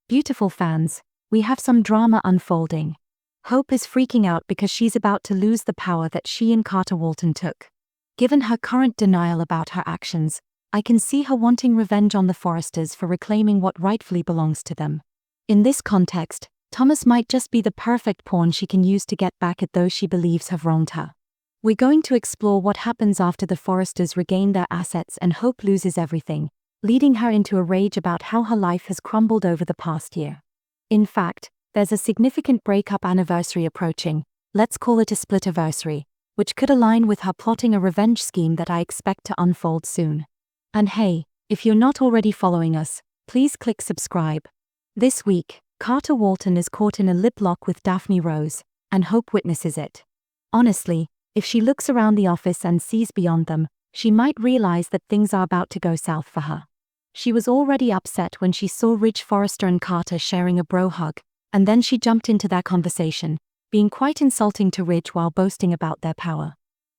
Beautiful fans, we have some drama unfolding. Hope is freaking out because she's about to lose the power that she and Carter Walton took. Given her current denial about her actions, I can see her wanting revenge on the Forresters for reclaiming what rightfully belongs to them. In this context, Thomas might just be the perfect pawn she can use to get back at those she believes have wronged her. We're going to explore what happens after the Forresters regain their assets and Hope loses everything, leading her into a rage about how her life has crumbled over the past year. In fact, there's a significant breakup anniversary approaching, let's call it a split-iversary, which could align with her plotting a revenge scheme that I expect to unfold soon. And hey, if you're not already following us, please click subscribe. This week, Carter Walton is caught in a lip lock with Daphne Rose, and Hope witnesses it. Honestly, if she looks around the office and sees beyond them, she might realize that things are about to go south for her. She was already upset when she saw Ridge Forrester and Carter sharing a bro hug, and then she jumped into their conversation, being quite insulting to Ridge while boasting about their power.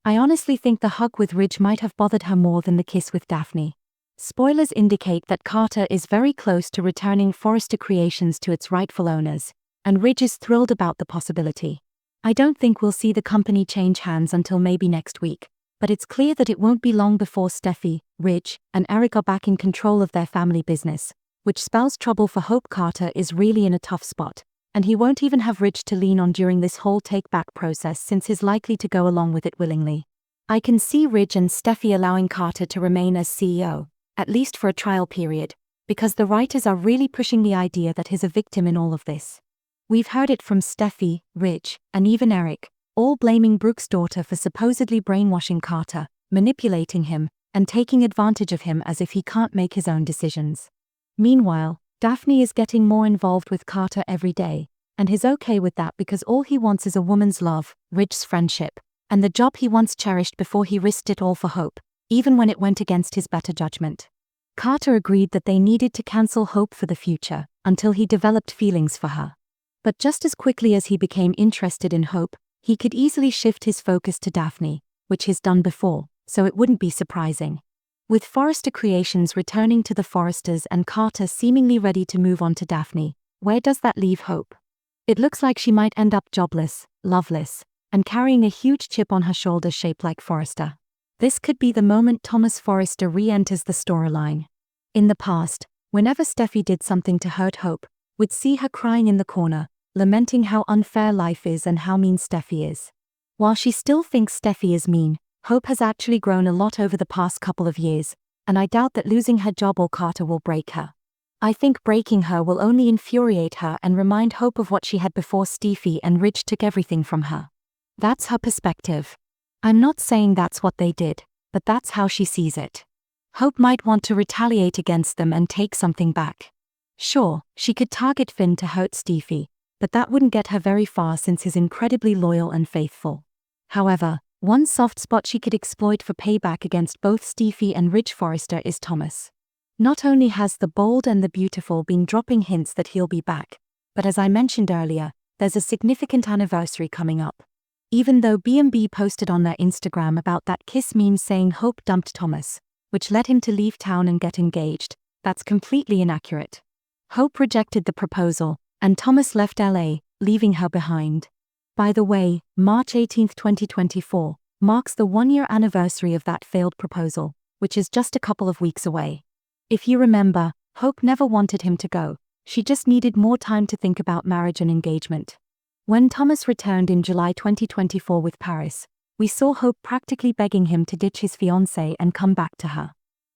I honestly think the hug with Ridge might have bothered her more than the kiss with Daphne. Spoilers indicate that Carter is very close to returning Forrester Creations to its rightful owners, and Ridge is thrilled about the possibility. I don't think we'll see the company change hands until maybe next week, but it's clear that it won't be long before Steffy, Ridge, and Eric are back in control of their family business, which spells trouble for Hope. Carter is really in a tough spot, and he won't even have Ridge to lean on during this whole take-back process since he's likely to go along with it willingly. I can see Ridge and Steffy allowing Carter to remain as CEO, at least for a trial period, because the writers are really pushing the idea that he's a victim in all of this. We've heard it from Steffy, Ridge, and even Eric, all blaming Brooke's daughter for supposedly brainwashing Carter, manipulating him, and taking advantage of him as if he can't make his own decisions. Meanwhile, Daphne is getting more involved with Carter every day, and he's okay with that because all he wants is a woman's love, Ridge's friendship, and the job he once cherished before he risked it all for Hope, even when it went against his better judgment. Carter agreed that they needed to cancel Hope for the future, until he developed feelings for her. But just as quickly as he became interested in Hope, he could easily shift his focus to Daphne, which he's done before, so it wouldn't be surprising. With Forrester Creations returning to the Forresters and Carter seemingly ready to move on to Daphne, where does that leave Hope? It looks like she might end up jobless, loveless, and carrying a huge chip on her shoulder shaped like Forrester. This could be the moment Thomas Forrester re-enters the storyline. In the past, whenever Steffy did something to hurt Hope, we'd see her crying in the corner, lamenting how unfair life is and how mean Steffy is. While she still thinks Steffy is mean, Hope has actually grown a lot over the past couple of years, and I doubt that losing her job or Carter will break her. I think breaking her will only infuriate her and remind Hope of what she had before Steffy and Ridge took everything from her. That's her perspective. I'm not saying that's what they did, but that's how she sees it. Hope might want to retaliate against them and take something back. Sure, she could target Finn to hurt Steffy, but that wouldn't get her very far since he's incredibly loyal and faithful. However, one soft spot she could exploit for payback against both Steffy and Ridge Forrester is Thomas. Not only has the bold and the beautiful been dropping hints that he'll be back, but as I mentioned earlier, there's a significant anniversary coming up. Even though B&B posted on their Instagram about that kiss meme saying Hope dumped Thomas, which led him to leave town and get engaged, that's completely inaccurate. Hope rejected the proposal, and Thomas left LA, leaving her behind. By the way, March 18, 2024, marks the one-year anniversary of that failed proposal, which is just a couple of weeks away. If you remember, Hope never wanted him to go, she just needed more time to think about marriage and engagement. When Thomas returned in July 2024 with Paris, we saw Hope practically begging him to ditch his fiancée and come back to her.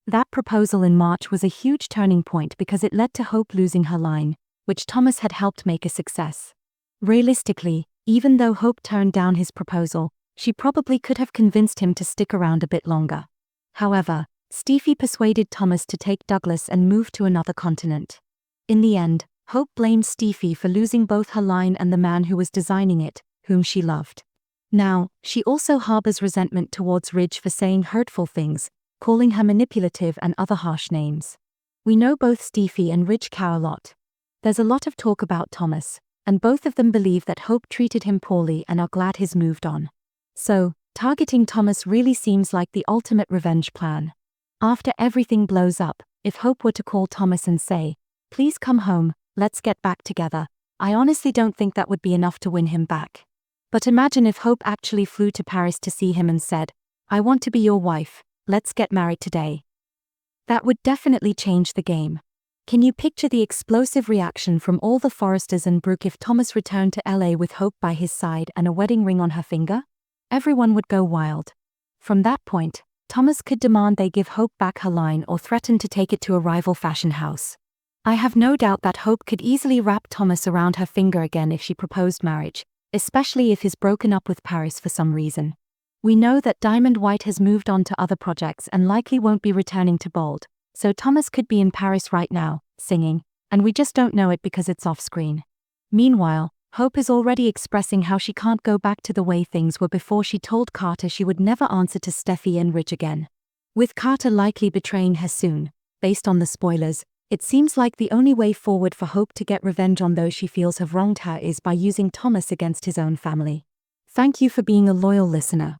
That proposal in March was a huge turning point because it led to Hope losing her line, which Thomas had helped make a success. Realistically, even though Hope turned down his proposal, she probably could have convinced him to stick around a bit longer. However, Steffy persuaded Thomas to take Douglas and move to another continent. In the end, Hope blamed Steffy for losing both her line and the man who was designing it, whom she loved. Now, she also harbors resentment towards Ridge for saying hurtful things, calling her manipulative and other harsh names. We know both Steffy and Ridge care a lot. There's a lot of talk about Thomas, and both of them believe that Hope treated him poorly and are glad he's moved on. So, targeting Thomas really seems like the ultimate revenge plan. After everything blows up, if Hope were to call Thomas and say, "Please come home," let's get back together. I honestly don't think that would be enough to win him back. But imagine if Hope actually flew to Paris to see him and said, I want to be your wife, let's get married today. That would definitely change the game. Can you picture the explosive reaction from all the Forresters and Brooke if Thomas returned to LA with Hope by his side and a wedding ring on her finger? Everyone would go wild. From that point, Thomas could demand they give Hope back her line or threaten to take it to a rival fashion house. I have no doubt that Hope could easily wrap Thomas around her finger again if she proposed marriage, especially if he's broken up with Paris for some reason. We know that Diamond White has moved on to other projects and likely won't be returning to Bold, so Thomas could be in Paris right now, singing, and we just don't know it because it's off-screen. Meanwhile, Hope is already expressing how she can't go back to the way things were before she told Carter she would never answer to Steffy and Ridge again. With Carter likely betraying her soon, based on the spoilers, it seems like the only way forward for Hope to get revenge on those she feels have wronged her is by using Thomas against his own family. Thank you for being a loyal listener.